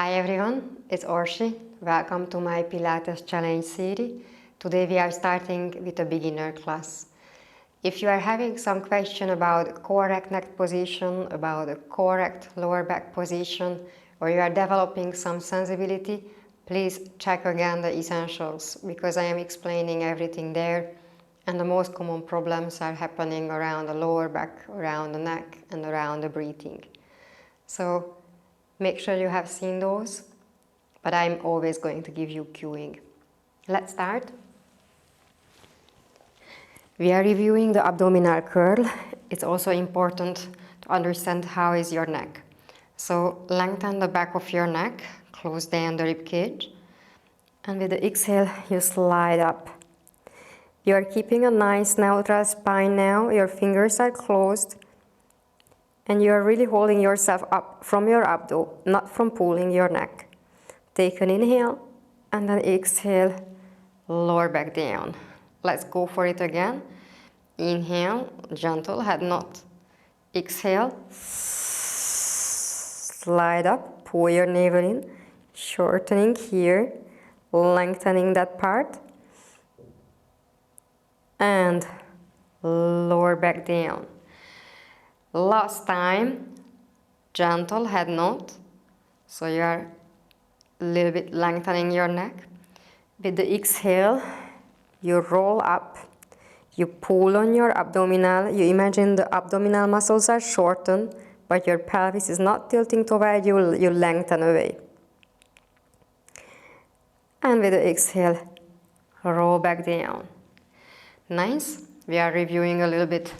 Hi everyone, it's Orshi. Welcome to my Pilates challenge series. Today we are starting with a beginner class. If you are having some question about correct neck position, about a correct lower back position, or you are developing some sensibility, please check again the essentials because I am explaining everything there, and the most common problems are happening around the lower back, around the neck, and around the breathing. So make sure you have seen those, but I'm always going to give you cueing. Let's start. We are reviewing the abdominal curl. It's also important to understand how is your neck. So lengthen the back of your neck, close down the rib cage, and with the exhale you slide up. You are keeping a nice neutral spine now, your fingers are closed, and you are really holding yourself up from your abdo, not from pulling your neck. Take an inhale, and then exhale, lower back down. Let's go for it again. Inhale, gentle head nod. Exhale, slide up, pull your navel in, shortening here, lengthening that part, and lower back down. Last time, gentle head nod, so you are a little bit lengthening your neck. With the exhale, you roll up, you pull on your abdominal, you imagine the abdominal muscles are shortened, but your pelvis is not tilting toward you, you lengthen away. And with the exhale, roll back down. Nice. We are reviewing a little bit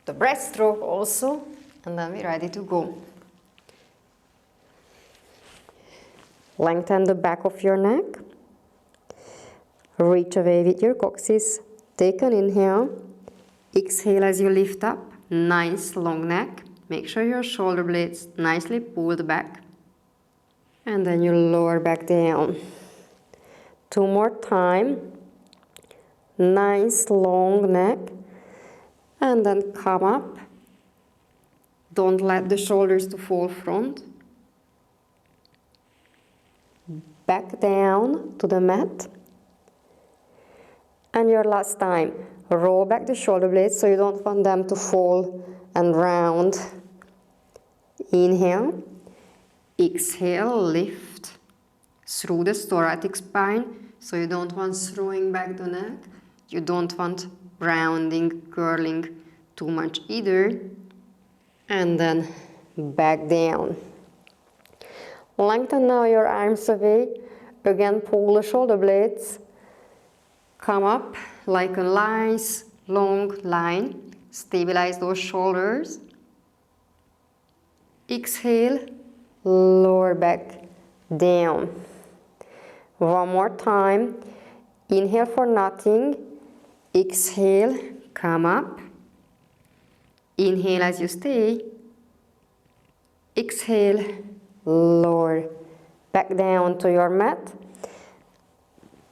the breaststroke also, and then we're ready to go. Lengthen the back of your neck. Reach away with your coccyx. Take an inhale. Exhale as you lift up. Nice long neck. Make sure your shoulder blades nicely pulled back. And then you lower back down. Two more time. Nice long neck. And then come up. Don't let the shoulders to fall front. Back down to the mat. And your last time, roll back the shoulder blades so you don't want them to fall and round. Inhale. Exhale, lift through the thoracic spine. So you don't want throwing back the neck. You don't want rounding, curling too much either. And then back down. Lengthen now your arms away. Again, pull the shoulder blades. Come up like a nice long line. Stabilize those shoulders. Exhale, lower back down. One more time. Inhale for nothing. Exhale, come up. Inhale as you stay. Exhale, lower back down to your mat.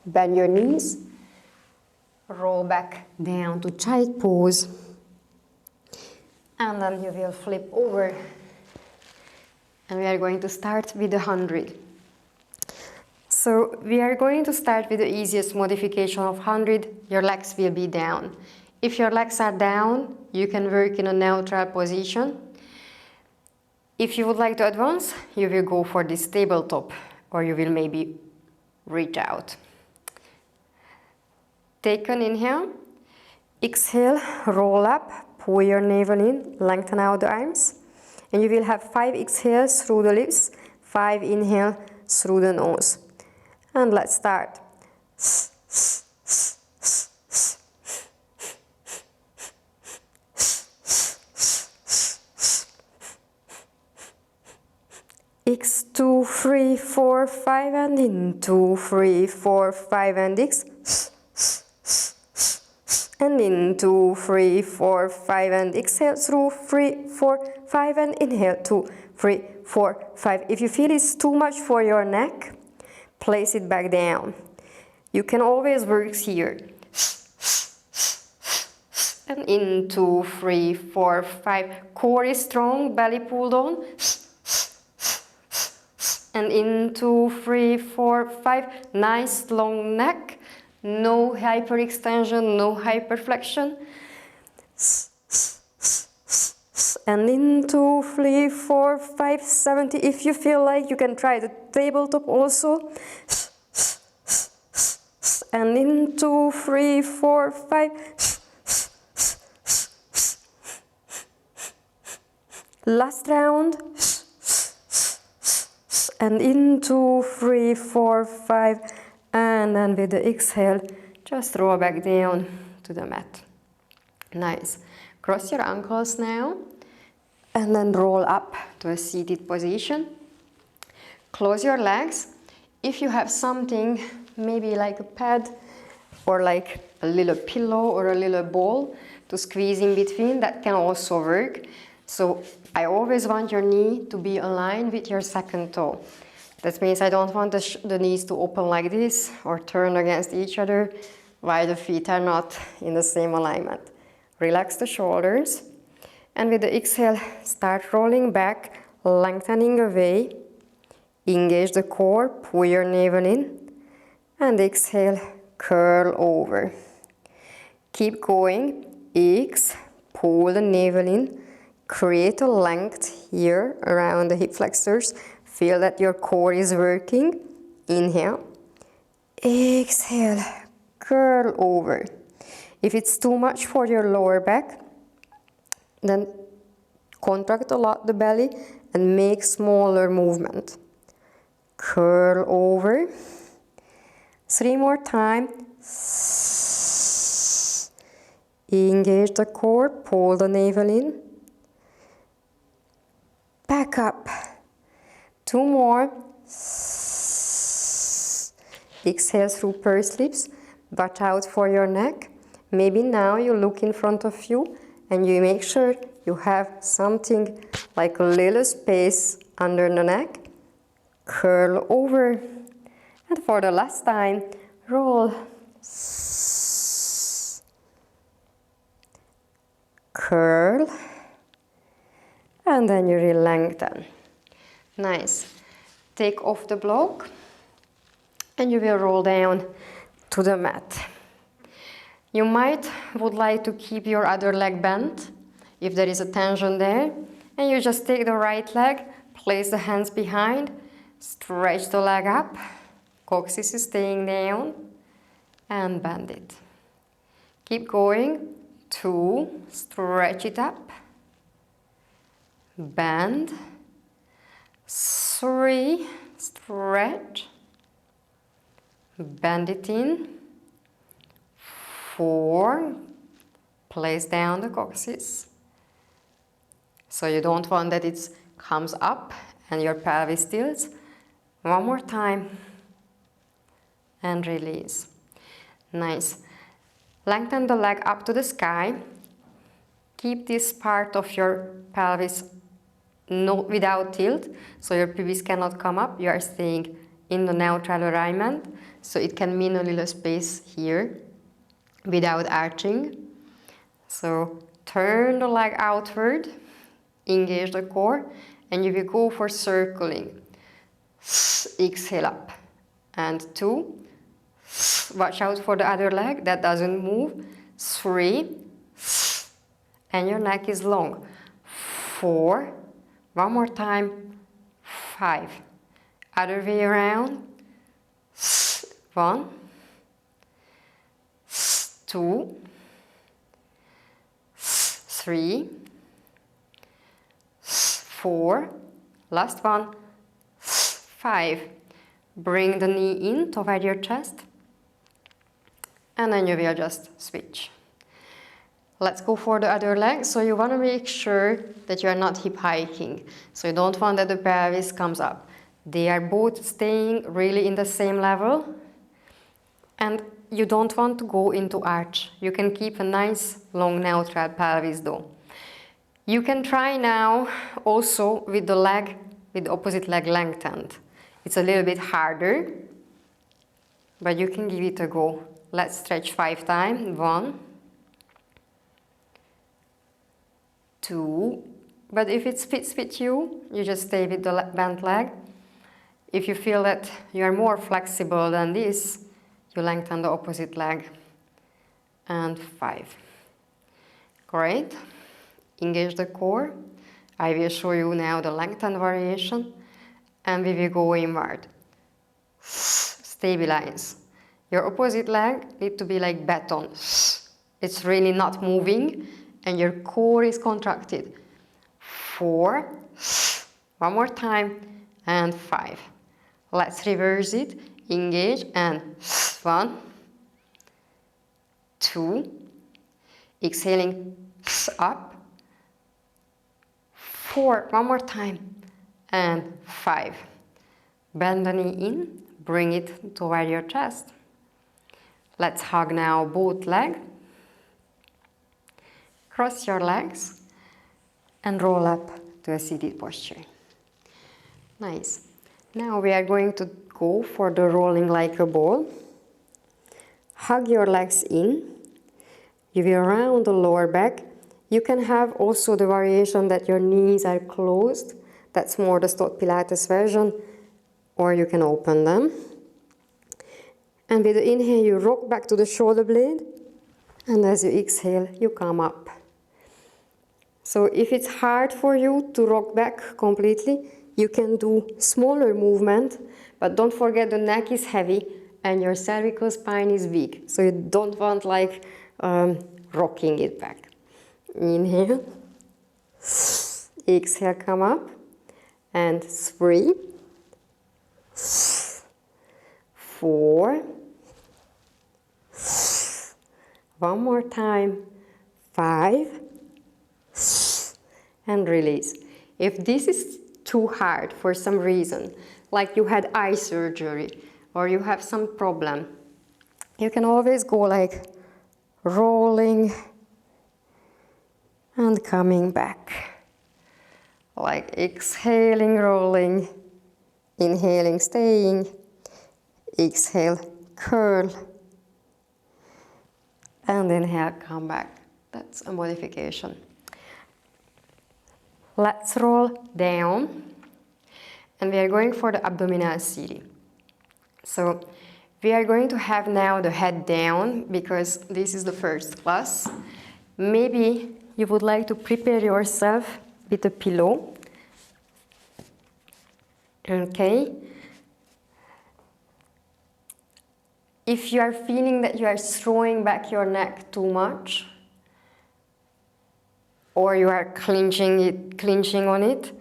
Bend your knees. Roll back down to child pose. And then you will flip over. And we are going to start with 100. So we are going to start with the easiest modification of 100. Your legs will be down. If your legs are down, you can work in a neutral position. If you would like to advance, you will go for this tabletop, or you will maybe reach out. Take an inhale. Exhale, roll up, pull your navel in, lengthen out the arms. And you will have 5 exhales through the lips, 5 inhale through the nose. And let's start. X, 2, 3, 4, 5, and in 2, 3, 4, 5, and X. And in 2, 3, 4, 5, and exhale through 3, 4, 5, and inhale 2, 3, 4, 5. If you feel it's too much for your neck, place it back down. You can always work here. And in 2, 3, 4, 5. Core is strong, belly pulled on. And in 2, 3, 4, 5. Nice long neck. No hyperextension, no hyperflexion. And in 2, 3, 4, 5, 70. If you feel like, you can try the tabletop also. And in 2, 3, 4, 5. Last round. And in 2, 3, 4, 5. And then with the exhale, just roll back down to the mat. Nice. Cross your ankles now. And then roll up to a seated position. Close your legs. If you have something, maybe like a pad or like a little pillow or a little ball to squeeze in between, that can also work. So I always want your knee to be aligned with your second toe. That means I don't want the knees to open like this or turn against each other while the feet are not in the same alignment. Relax the shoulders. And with the exhale, start rolling back, lengthening away. Engage the core, pull your navel in. And exhale, curl over. Keep going. Pull the navel in. Create a length here around the hip flexors. Feel that your core is working. Inhale. Exhale, curl over. If it's too much for your lower back, then contract a lot the belly and make smaller movement. Curl over. 3 more times. Engage the core, pull the navel in. Back up. 2 more. Exhale through pursed lips. Watch out for your neck. Maybe now you look in front of you and you make sure you have something like a little space under the neck. Curl over. And for the last time, roll. Curl. And then you re-lengthen. Nice. Take off the block and you will roll down to the mat. You would like to keep your other leg bent if there is a tension there, and you just take the right leg, place the hands behind, stretch the leg up, coccyx is staying down, and bend it. Keep going. 2, stretch it up, bend. 3, stretch, bend it in. 4, place down the coccyx. So you don't want that it comes up and your pelvis tilts. 1 more time. And release. Nice. Lengthen the leg up to the sky. Keep this part of your pelvis without tilt, so your pubis cannot come up. You are staying in the neutral alignment, so it can mean a little space here without arching. So turn the leg outward, engage the core, and you will go for circling. Exhale up. And 2. Watch out for the other leg that doesn't move. 3. And your neck is long. 4. 1 more time. 5. Other way around. 1. 2. 3. 4. Last one. 5. Bring the knee in toward your chest. And then you will just switch. Let's go for the other leg. So you want to make sure that you are not hip hiking. So you don't want that the pelvis comes up. They are both staying really in the same level. And you don't want to go into arch. You can keep a nice long neutral pelvis though. You can try now also with the opposite leg lengthened. It's a little bit harder, but you can give it a go. Let's stretch 5 times. 1, 2, but if it fits with you, you just stay with the bent leg. If you feel that you are more flexible than this, you lengthen the opposite leg. And 5. Great. Engage the core. I will show you now the lengthened variation. And we will go inward. Stabilize. Your opposite leg needs to be like beton. It's really not moving and your core is contracted. 4. One more time. And 5. Let's reverse it. Engage and 1, 2. Exhaling up. 4. One more time. And 5. Bend the knee in. Bring it toward your chest. Let's hug now both legs. Cross your legs and roll up to a seated posture. Nice. Now we are going to go for the rolling like a ball. Hug your legs in. You will round the lower back. You can have also the variation that your knees are closed. That's more the stock Pilates version. Or you can open them. And with the inhale, you rock back to the shoulder blade. And as you exhale, you come up. So if it's hard for you to rock back completely, you can do smaller movement. But don't forget the neck is heavy and your cervical spine is weak. So you don't want like rocking it back. Inhale. Exhale, come up. And 3. 4. One more time. 5. And release. If this is too hard for some reason, like you had eye surgery or you have some problem, you can always go like rolling and coming back. Like exhaling, rolling, inhaling, staying, exhale, curl, and inhale, come back. That's a modification. Let's roll down, and we are going for the abdominal seating. So we are going to have now the head down because this is the first class. Maybe you would like to prepare yourself with a pillow. Okay. If you are feeling that you are throwing back your neck too much, or you are clinching on it,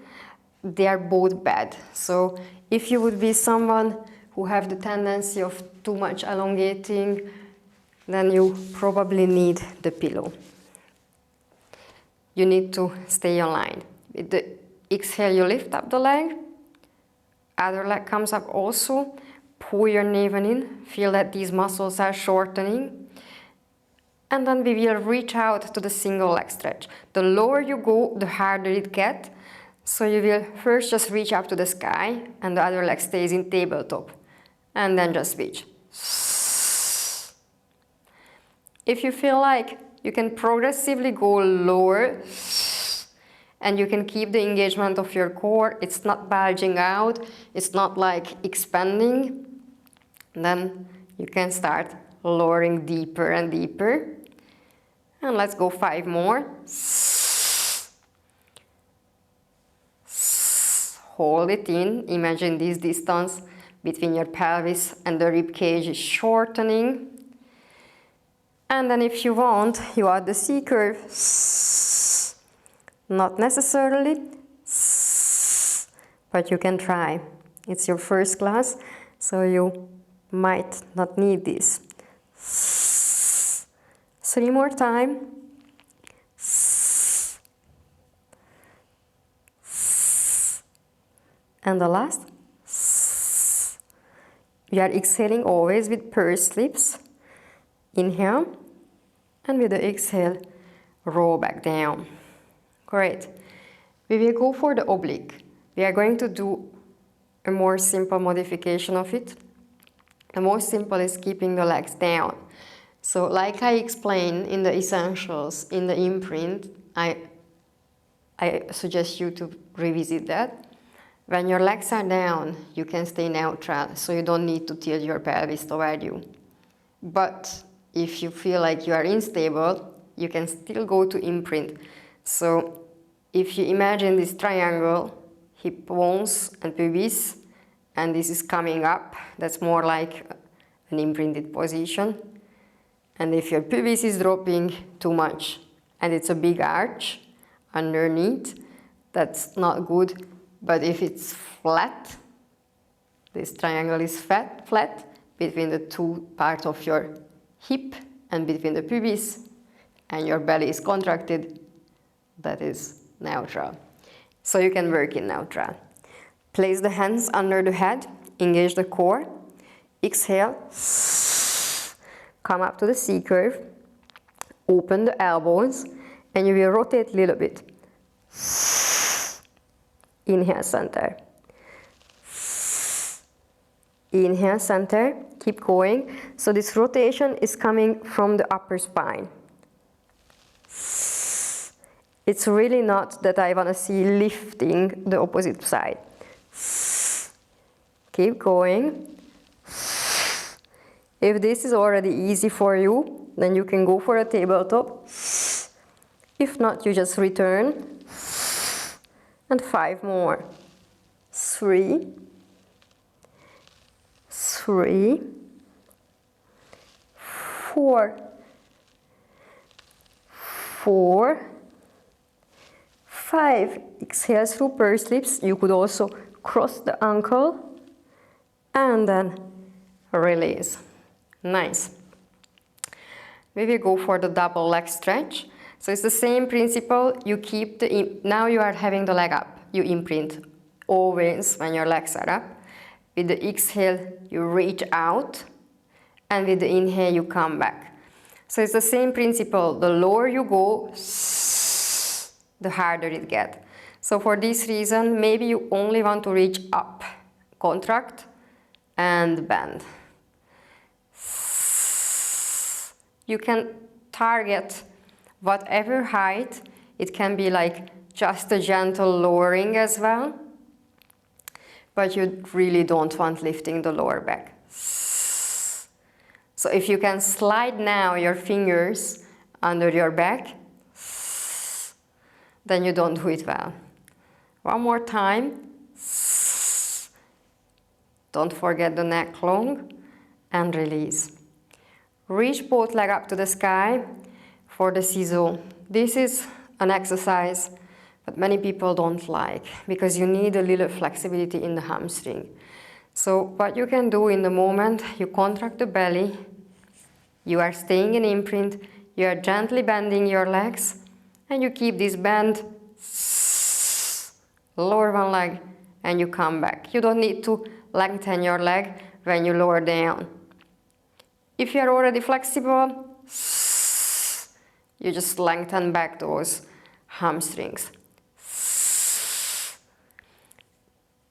they are both bad. So if you would be someone who have the tendency of too much elongating, then you probably need the pillow. You need to stay aligned. With the exhale, you lift up the leg. Other leg comes up also. Pull your navel in. Feel that these muscles are shortening. And then we will reach out to the single leg stretch. The lower you go, the harder it gets. So you will first just reach up to the sky and the other leg stays in tabletop. And then just reach. If you feel like you can progressively go lower and you can keep the engagement of your core, it's not bulging out, it's not like expanding, then you can start lowering deeper and deeper. And let's go 5 more. Hold it in. Imagine this distance between your pelvis and the rib cage is shortening. And then if you want, you add the C curve. Not necessarily, but you can try. It's your first class, so you might not need this. 3 more time. And the last. You are exhaling always with pursed lips. Inhale. And with the exhale, roll back down. Great. We will go for the oblique. We are going to do a more simple modification of it. The most simple is keeping the legs down. So like I explained in the essentials, in the imprint, I suggest you to revisit that. When your legs are down, you can stay neutral, so you don't need to tilt your pelvis toward you. But if you feel like you are unstable, you can still go to imprint. So if you imagine this triangle, hip bones and pubis, and this is coming up, that's more like an imprinted position. And if your pubis is dropping too much and it's a big arch underneath, that's not good. But if it's flat, this triangle is flat between the two parts of your hip and between the pubis, and your belly is contracted, that is neutral. So you can work in neutral. Place the hands under the head, engage the core, exhale, come up to the C curve, open the elbows, and you will rotate a little bit. Inhale, center. Inhale, center, keep going. So this rotation is coming from the upper spine. It's really not that I want to see lifting the opposite side. Keep going. If this is already easy for you, then you can go for a tabletop. If not, you just return. And 5 more. 3, 3, 4, 4, 5. Exhale through pursed lips. You could also cross the ankle and then release. Nice. We will go for the double leg stretch. So it's the same principle. You keep now you are having the leg up. You imprint always when your legs are up. With the exhale, you reach out, and with the inhale, you come back. So it's the same principle. The lower you go, the harder it gets. So for this reason, maybe you only want to reach up, contract, and bend. You can target whatever height. It can be like just a gentle lowering as well, but you really don't want lifting the lower back. So if you can slide now your fingers under your back, then you don't do it well. One more time. Don't forget the neck long, and release. Reach both legs up to the sky for the ciseaux. This is an exercise that many people don't like because you need a little flexibility in the hamstring. So what you can do in the moment, you contract the belly, you are staying in imprint, you are gently bending your legs, and you keep this bend, lower one leg, and you come back. You don't need to lengthen your leg when you lower down. If you are already flexible, you just lengthen back those hamstrings.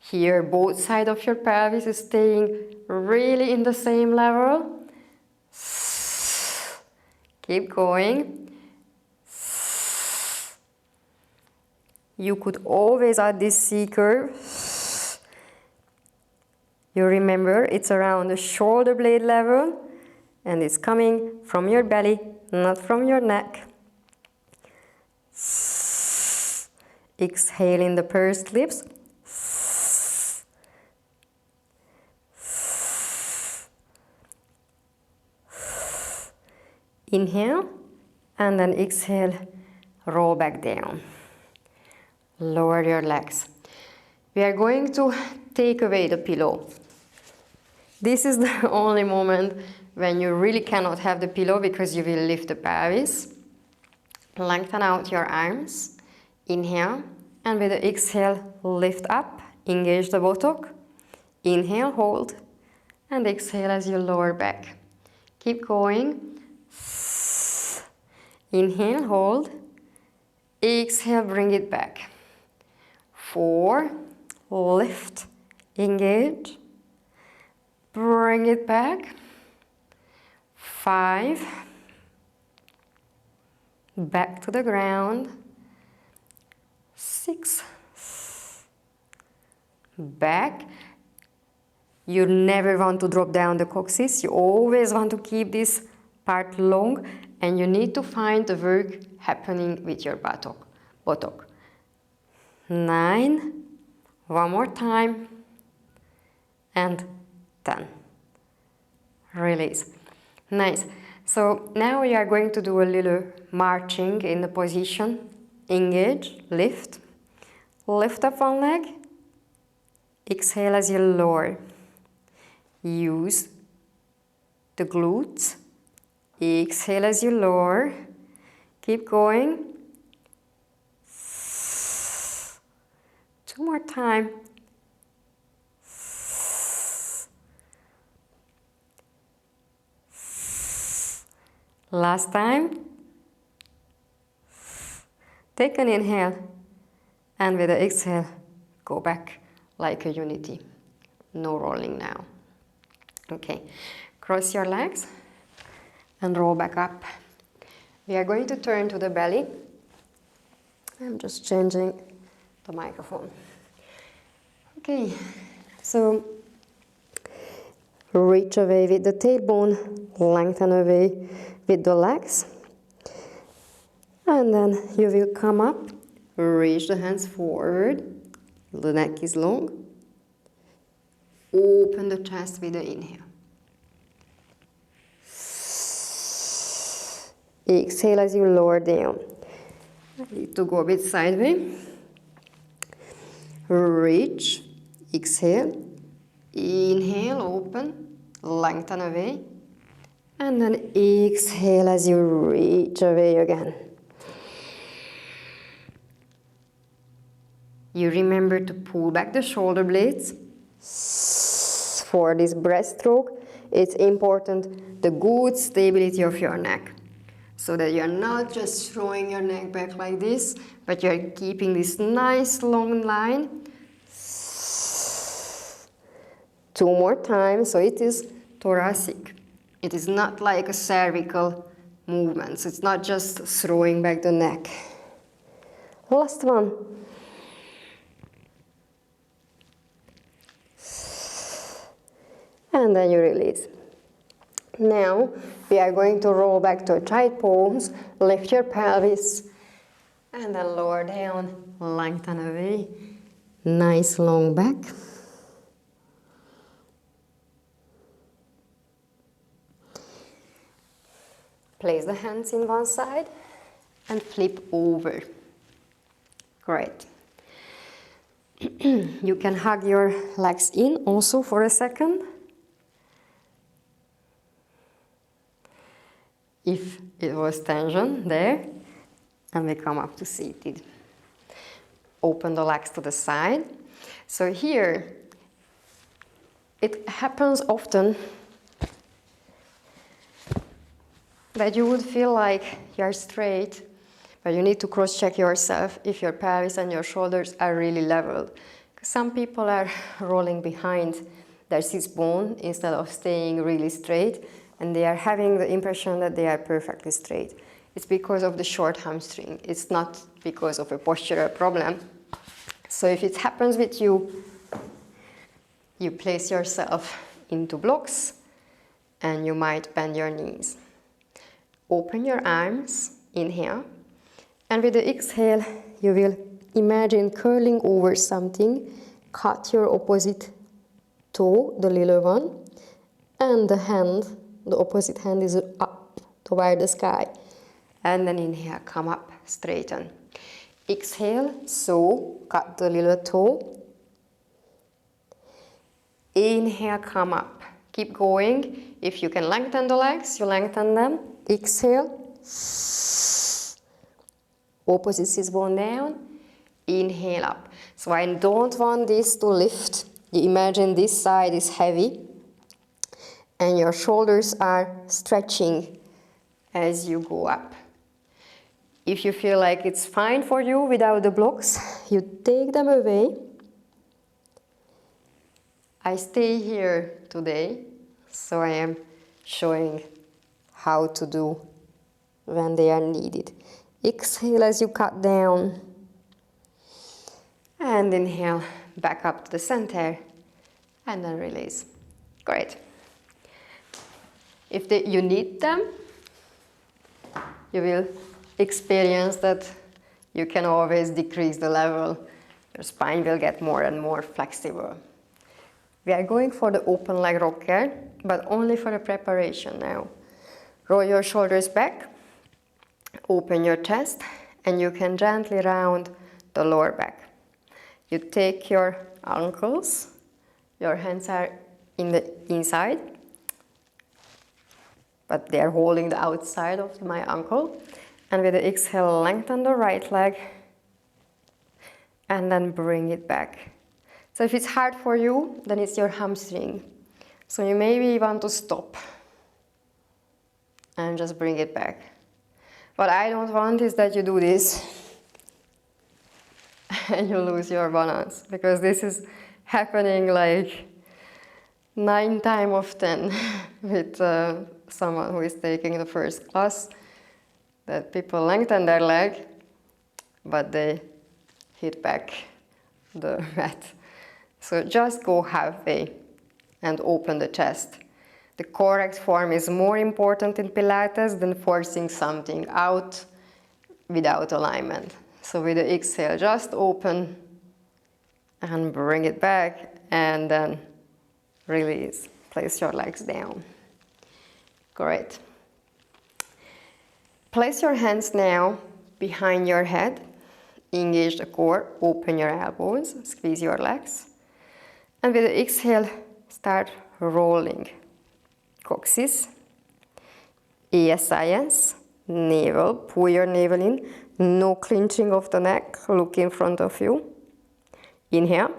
Here, both sides of your pelvis is staying really in the same level. Keep going. You could always add this C curve. You remember it's around the shoulder blade level, and it's coming from your belly, not from your neck. Exhale in the pursed lips. Inhale, and then exhale, roll back down. Lower your legs. We are going to take away the pillow. This is the only moment when you really cannot have the pillow because you will lift the pelvis. Lengthen out your arms. Inhale, and with the exhale, lift up, engage the buttock. Inhale, hold, and exhale as you lower back. Keep going. Inhale, hold. Exhale, bring it back. 4, lift, engage. Bring it back. 5, back to the ground. 6, back. You never want to drop down the coccyx. You always want to keep this part long, and you need to find the work happening with your buttock. 9, one more time, and 10. Release. Nice. So now we are going to do a little marching in the position. Engage, lift. Lift up one leg. Exhale as you lower. Use the glutes. Exhale as you lower. Keep going. 2 more time. Last time. Take an inhale, and with the exhale, go back like a unity. No rolling now. Okay, cross your legs and roll back up. We are going to turn to the belly. I'm just changing the microphone. Okay, so reach away with the tailbone, lengthen away with the legs, and then you will come up, reach the hands forward, the neck is long, open the chest with the inhale. Exhale as you lower down. I need to go a bit sideways. Reach, exhale, inhale, open, lengthen away, and then exhale as you reach away again. You remember to pull back the shoulder blades. For this breaststroke, it's important the good stability of your neck, so that you're not just throwing your neck back like this, but you're keeping this nice long line. 2 more times, so it is thoracic. It is not like a cervical movement, so it's not just throwing back the neck. Last one. And then you release. Now we are going to roll back to child pose, lift your pelvis, and then lower down, lengthen away. Nice long back. Place the hands in one side and flip over. Great. You can hug your legs in also for a second. If it was tension there, and we come up to seated. Open the legs to the side. So here, it happens often that you would feel like you're straight, but you need to cross-check yourself if your pelvis and your shoulders are really leveled. Some people are rolling behind their sits bone instead of staying really straight, and they are having the impression that they are perfectly straight. It's because of the short hamstring. It's not because of a postural problem. So if it happens with you, you place yourself into blocks and you might bend your knees. Open your arms, inhale, and with the exhale, you will imagine curling over something, cut your opposite toe, the little one, and the hand, the opposite hand is up toward the sky. And then inhale, come up, straighten. Exhale, so cut the little toe. Inhale, come up. Keep going. If you can lengthen the legs, you lengthen them. Exhale. Opposite sits bone down. Inhale up. So I don't want this to lift. You imagine this side is heavy and your shoulders are stretching as you go up. If you feel like it's fine for you without the blocks, you take them away. I stay here today, so I am showing how to do when they are needed. Exhale as you cut down. And inhale, back up to the center, and then release. Great. If you need them, you will experience that you can always decrease the level. Your spine will get more and more flexible. We are going for the open leg rocker, but only for the preparation now. Roll your shoulders back, open your chest, and you can gently round the lower back. You take your ankles, your hands are in the inside, but they are holding the outside of my ankle. And with the exhale, lengthen the right leg, and then bring it back. So if it's hard for you, then it's your hamstring. So you maybe want to stop and just bring it back. What I don't want is that you do this and you lose your balance, because this is happening like 9 times out of 10 with someone who is taking the first class, that people lengthen their leg, but they hit back the mat. So just go halfway and open the chest. The correct form is more important in Pilates than forcing something out without alignment. So with the exhale, just open and bring it back, and then release. Place your legs down. Great. Place your hands now behind your head. Engage the core, open your elbows, squeeze your legs. And with the exhale, start rolling. Coccyx, ASIS, navel, pull your navel in. No clenching of the neck, look in front of you. Inhale.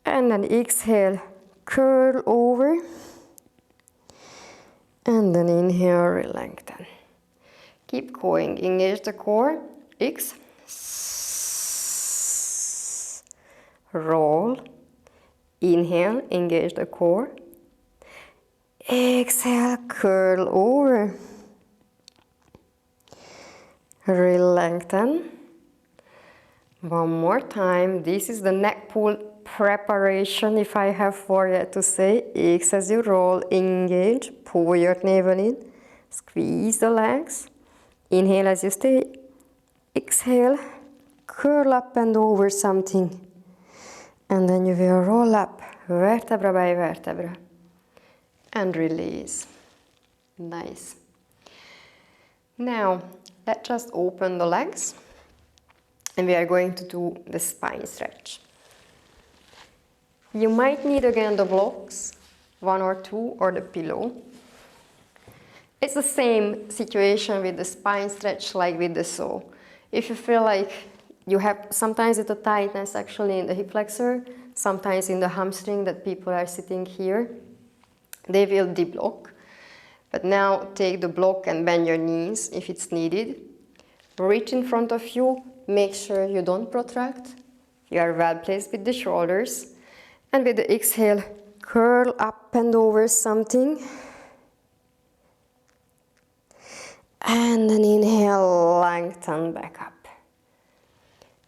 And then exhale, curl over. And then inhale, lengthen. Keep going, engage the core, X. Roll. Inhale, engage the core. Exhale, curl over. Lengthen. One more time. This is the neck pull preparation, if I have forget to say. X as you roll, engage, pull your navel in, squeeze the legs. Inhale as you stay. Exhale, curl up and over something. And then you will roll up vertebra by vertebra. And release. Nice. Now, let's just open the legs. And we are going to do the spine stretch. You might need again the blocks, 1 or 2, or the pillow. It's the same situation with the spine stretch like with the saw. If you feel like you have, sometimes it's a tightness actually in the hip flexor, sometimes in the hamstring that people are sitting here, they will deblock. But now take the block and bend your knees if it's needed. Reach in front of you, make sure you don't protract. You are well placed with the shoulders. And with the exhale, curl up and over something. And then inhale, lengthen back up.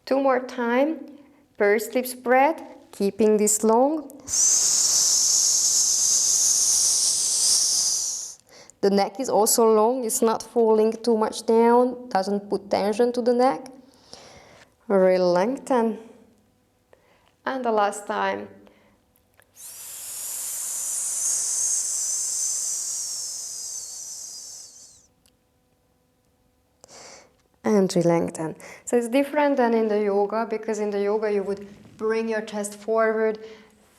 2 more times, pursed lips breath, keeping this long. The neck is also long, it's not falling too much down, doesn't put tension to the neck. Lengthen. And the last time. And lengthen. So it's different than in the yoga, because in the yoga you would bring your chest forward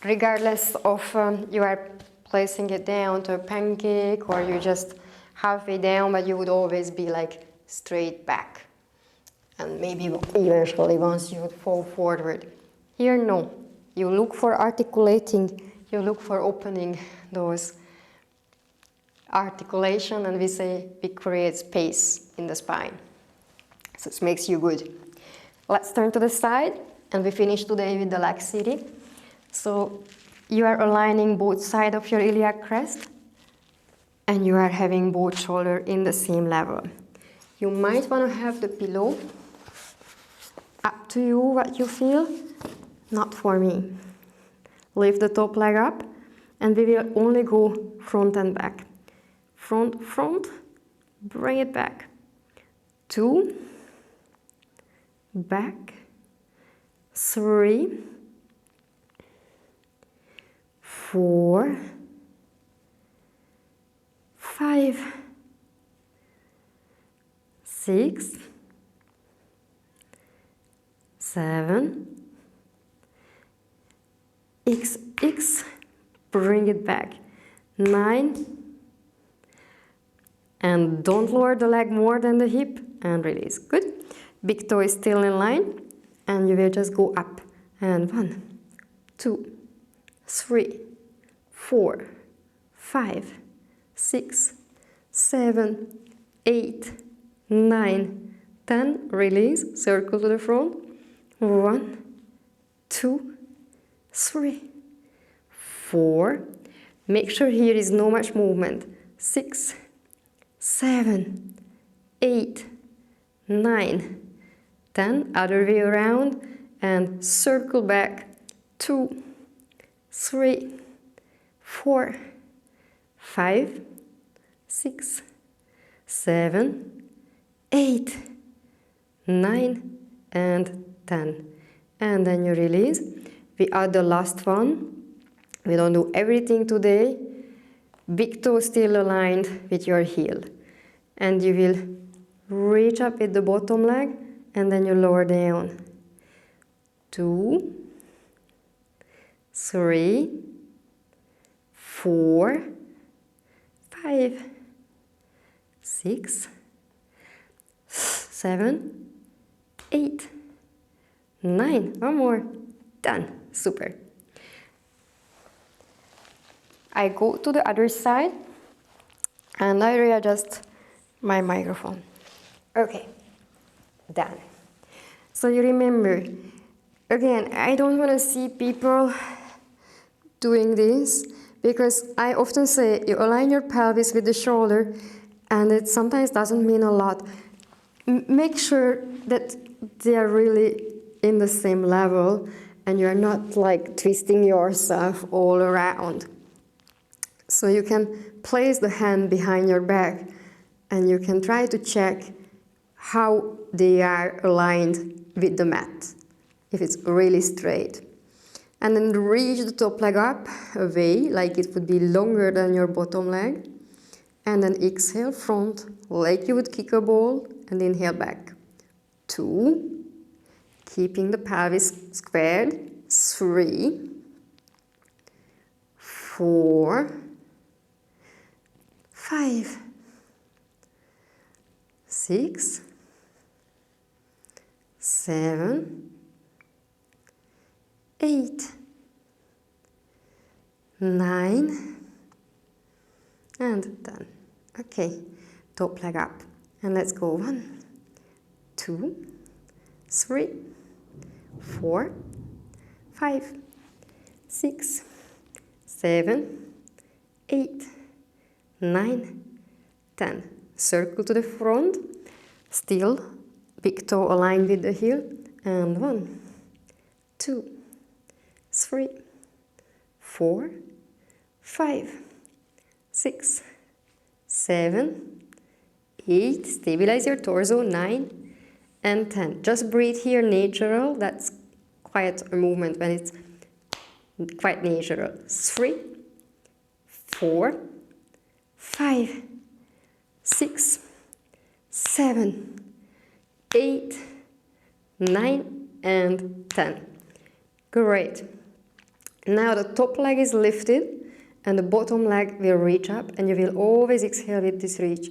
regardless of you are placing it down to a pancake or you just halfway down, but you would always be like straight back. And maybe eventually once you would fall forward. Here no, you look for articulating, you look for opening those articulation, and we say we create space in the spine. So it makes you good. Let's turn to the side, and we finish today with the laxity. So you are aligning both sides of your iliac crest, and you are having both shoulders in the same level. You might want to have the pillow. Up to you what you feel. not for me. Lift the top leg up, and we will only go front and back. Front, front, bring it back. 2, back, 3, 4, 5, 6, 7, XX, bring it back, 9, and don't lower the leg more than the hip, and release. Good. Big toe is still in line, and you will just go up. And 1, 2, 3, 4, 5, 6, 7, 8, 9, 10. Release. Circle to the front. 1, 2, 3, 4. Make sure here is no much movement. 6, 7, 8, 9, 10. Other way around and circle back. 2, 3, 4, 5, 6, 7, 8, 9, and 10. And then you release. We are the last one. We don't do everything today. Big toe still aligned with your heel. And you will reach up with the bottom leg, and then you lower down. 2, 3, 4, 5, 6, 7, 8, 9. One more. Done. Super. I go to the other side and I readjust my microphone. Okay. Done. So you remember, again, I don't want to see people doing this, because I often say you align your pelvis with the shoulder, and it sometimes doesn't mean a lot. Make sure that they are really in the same level and you're not like twisting yourself all around. So you can place the hand behind your back and you can try to check how they are aligned with the mat, if it's really straight. And then reach the top leg up, away, like it would be longer than your bottom leg. And then exhale front, like you would kick a ball, and inhale back. 2, keeping the pelvis squared. 3, 4, 5, 6, 7, 8, 9, and 10. Okay, top leg up. And let's go 1, 2, 3, 4, 5, 6, 7, 8, 9, 10. Circle to the front. Still, big toe aligned with the heel. And 1, 2, 3, 4, 5, 6, 7, 8. Stabilize your torso. 9 and 10. Just breathe here, natural. That's quite a movement when it's quite natural. 3, 4, 5, 6, 7, 8, 9, and 10. Great. Now the top leg is lifted and the bottom leg will reach up, and you will always exhale with this reach.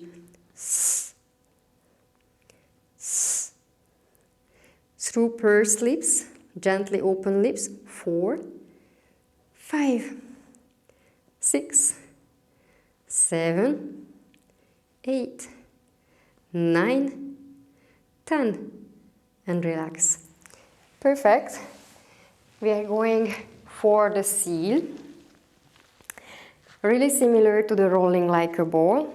Through pursed lips, gently open lips. 4, 5, 6, 7, 8, 9, 10, and relax. Perfect. We are going for the seal. Really similar to the rolling like a ball.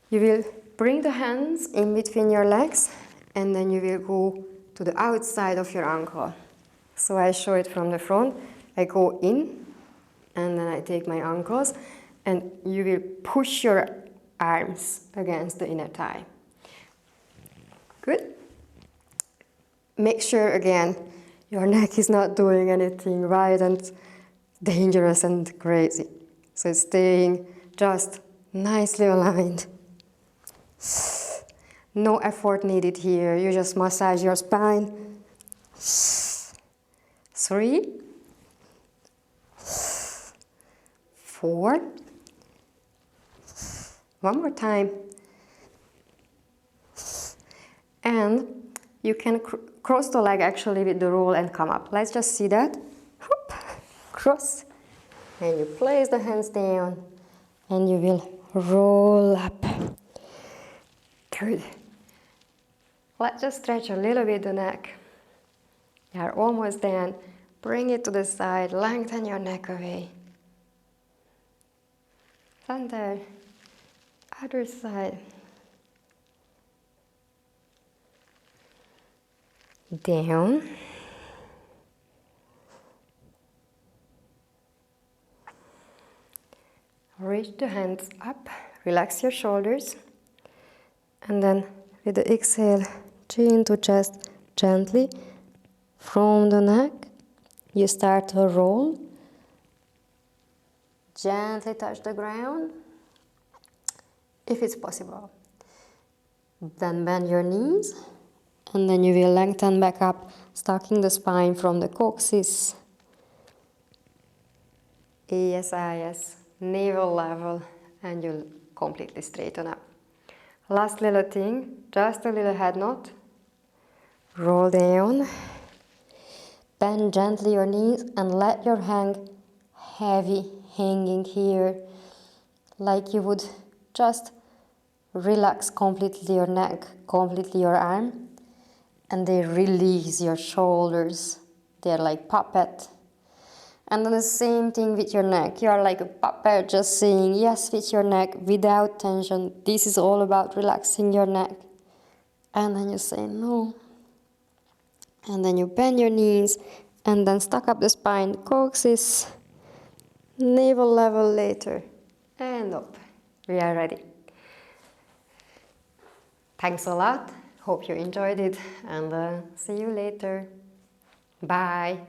You will bring the hands in between your legs, and then you will go to the outside of your ankle. So I show it from the front. I go in, and then I take my ankles, and you will push your arms against the inner thigh. Good. Make sure again your neck is not doing anything wild and dangerous and crazy. So it's staying just nicely aligned. No effort needed here. You just massage your spine. 3, 4. One more time. And you can cross the leg actually with the roll and come up. Let's just see that. Whoop. Cross. And you place the hands down and you will roll up. Good. Let's just stretch a little bit the neck. You are almost done. Bring it to the side, lengthen your neck away. Center. Other side. Down. Reach the hands up, relax your shoulders, and then with the exhale, chin to chest gently from the neck. You start to roll. Gently touch the ground, if it's possible. Then bend your knees, and then you will lengthen back up, stacking the spine from the coccyx. Yes, navel level, and you'll completely straighten up. Last little thing, just a little head knot. Roll down. Bend gently your knees and let your hand heavy hanging here, like you would just relax completely your neck, completely your arm, and they release your shoulders. They're like puppet. And then the same thing with your neck. You are like a puppet, just saying yes with your neck without tension. This is all about relaxing your neck. And then you say no. And then you bend your knees and then stack up the spine, coccyx, navel level later, and up. We are ready. Thanks a lot. Hope you enjoyed it, and see you later. Bye.